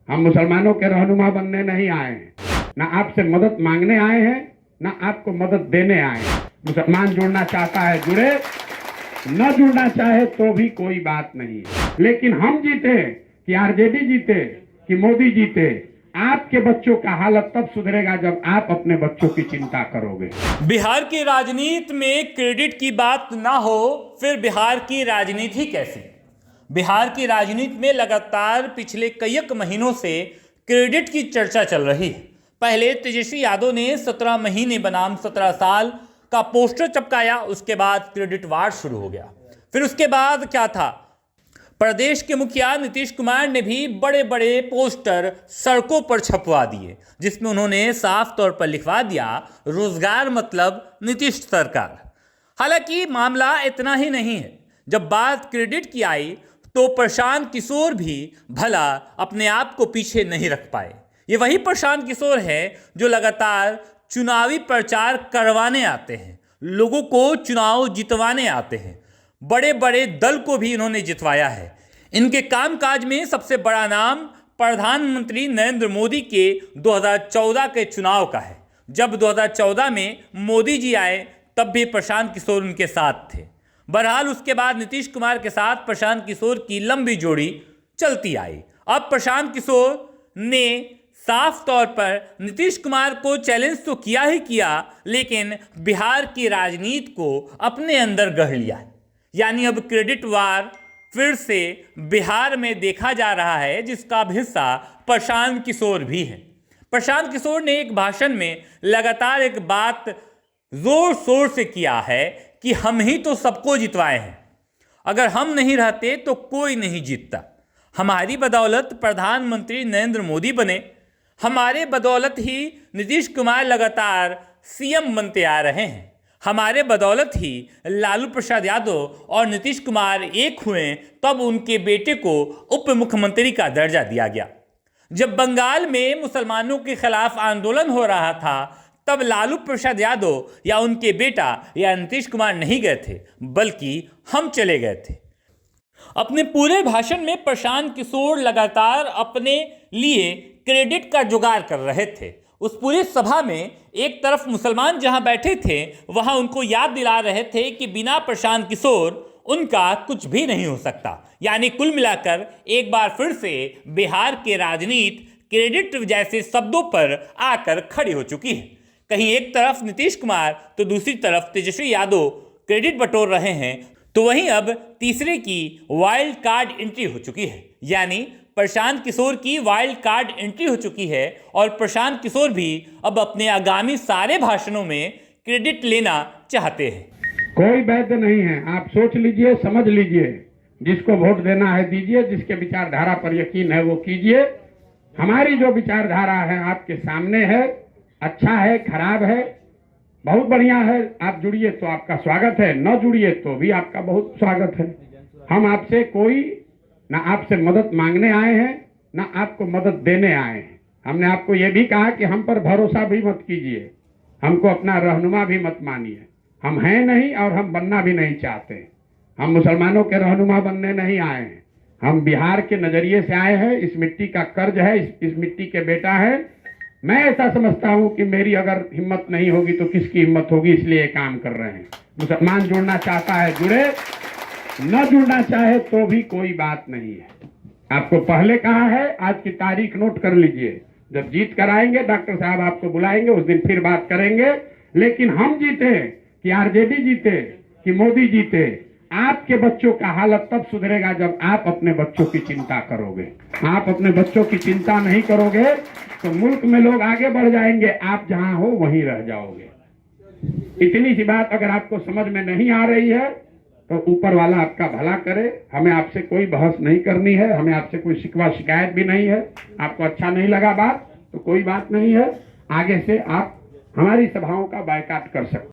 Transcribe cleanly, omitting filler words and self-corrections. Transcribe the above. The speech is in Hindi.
हम मुसलमानों के रहनुमा बनने नहीं आए हैं, ना आपसे मदद मांगने आए हैं, ना आपको मदद देने आए हैं। मुसलमान जुड़ना चाहता है जुड़े, न जुड़ना चाहे तो भी कोई बात नहीं। लेकिन हम जीते कि आरजेडी जीते कि मोदी जीते, आपके बच्चों का हालत तब सुधरेगा जब आप अपने बच्चों की चिंता करोगे। बिहार की राजनीति में क्रेडिट की बात ना हो फिर बिहार की राजनीति कैसी? बिहार की राजनीति में लगातार पिछले कई महीनों से क्रेडिट की चर्चा चल रही है। पहले तेजस्वी यादव ने 17 महीने बनाम 17 साल का पोस्टर चिपकाया, उसके बाद क्रेडिट वार शुरू हो गया। फिर उसके बाद क्या था, प्रदेश के मुखिया नीतीश कुमार ने भी बड़े बड़े पोस्टर सड़कों पर छपवा दिए, जिसमें उन्होंने साफ तौर पर लिखवा दिया रोजगार मतलब नीतीश सरकार। हालांकि मामला इतना ही नहीं है। जब बात क्रेडिट की आई तो प्रशांत किशोर भी भला अपने आप को पीछे नहीं रख पाए। ये वही प्रशांत किशोर है जो लगातार चुनावी प्रचार करवाने आते हैं, लोगों को चुनाव जितवाने आते हैं, बड़े बड़े दल को भी इन्होंने जितवाया है। इनके कामकाज में सबसे बड़ा नाम प्रधानमंत्री नरेंद्र मोदी के 2014 के चुनाव का है। जब 2014 में मोदी जी आए तब भी प्रशांत किशोर उनके साथ थे। बहरहाल उसके बाद नीतीश कुमार के साथ प्रशांत किशोर की लंबी जोड़ी चलती आई। अब प्रशांत किशोर ने साफ तौर पर नीतीश कुमार को चैलेंज तो किया ही किया, लेकिन बिहार की राजनीति को अपने अंदर गढ़ लिया है। यानी अब क्रेडिट वार फिर से बिहार में देखा जा रहा है, जिसका हिस्सा प्रशांत किशोर भी है। प्रशांत किशोर ने एक भाषण में लगातार एक बात जोर शोर से किया है कि हम ही तो सबको जितवाए हैं, अगर हम नहीं रहते तो कोई नहीं जीतता। हमारी बदौलत प्रधानमंत्री नरेंद्र मोदी बने, हमारे बदौलत ही नीतीश कुमार लगातार सीएम बनते आ रहे हैं, हमारे बदौलत ही लालू प्रसाद यादव और नीतीश कुमार एक हुए तब उनके बेटे को उप मुख्यमंत्री का दर्जा दिया गया। जब बंगाल में मुसलमानों के खिलाफ आंदोलन हो रहा था तब लालू प्रसाद यादव या उनके बेटा या नीतीश कुमार नहीं गए थे, बल्कि हम चले गए थे। अपने पूरे भाषण में प्रशांत किशोर लगातार अपने लिए क्रेडिट का जुगाड़ कर रहे थे। उस पूरी सभा में एक तरफ मुसलमान जहां बैठे थे वहां उनको याद दिला रहे थे कि बिना प्रशांत किशोर उनका कुछ भी नहीं हो सकता। यानी कुल मिलाकर एक बार फिर से बिहार के राजनीति क्रेडिट जैसे शब्दों पर आकर खड़ी हो चुकी है। कहीं एक तरफ नीतीश कुमार तो दूसरी तरफ तेजस्वी यादव क्रेडिट बटोर रहे हैं, तो वहीं अब तीसरे की वाइल्ड कार्ड एंट्री हो चुकी है। यानी प्रशांत किशोर की वाइल्ड कार्ड एंट्री हो चुकी है और प्रशांत किशोर भी अब अपने आगामी सारे भाषणों में क्रेडिट लेना चाहते हैं। कोई वैध नहीं है, आप सोच लीजिए, समझ लीजिए, जिसको वोट देना है दीजिए, जिसके विचारधारा पर यकीन है वो कीजिए। हमारी जो विचारधारा है आपके सामने है, अच्छा है, खराब है, बहुत बढ़िया है। आप जुड़िए तो आपका स्वागत है, न जुड़िए तो भी आपका बहुत स्वागत है। हम आपसे कोई ना आपसे मदद मांगने आए हैं, ना आपको मदद देने आए हैं। हमने आपको यह भी कहा कि हम पर भरोसा भी मत कीजिए, हमको अपना रहनुमा भी मत मानिए। हम हैं नहीं और हम बनना भी नहीं चाहते। हम मुसलमानों के रहनुमा बनने नहीं आए हैं, हम बिहार के नजरिए से आए हैं। इस मिट्टी का कर्ज है, इस मिट्टी के बेटा है। मैं ऐसा समझता हूं कि मेरी अगर हिम्मत नहीं होगी तो किसकी हिम्मत होगी, इसलिए काम कर रहे हैं। मुसलमान जुड़ना चाहता है जुड़े, न जुड़ना चाहे तो भी कोई बात नहीं है। आपको पहले कहा है, आज की तारीख नोट कर लीजिए। जब जीत कर आएंगे डॉक्टर साहब आपको बुलाएंगे, उस दिन फिर बात करेंगे। लेकिन हम जीते कि आरजेडी जीते कि मोदी जीते, आपके बच्चों का हालत तब सुधरेगा जब आप अपने बच्चों की चिंता करोगे। आप अपने बच्चों की चिंता नहीं करोगे तो मुल्क में लोग आगे बढ़ जाएंगे, आप जहां हो वहीं रह जाओगे। इतनी सी बात अगर आपको समझ में नहीं आ रही है तो ऊपर वाला आपका भला करे। हमें आपसे कोई बहस नहीं करनी है, हमें आपसे कोई शिकवा शिकायत भी नहीं है। आपको अच्छा नहीं लगा बात तो कोई बात नहीं है, आगे से आप हमारी सभाओं का बायकॉट कर सकते हैं।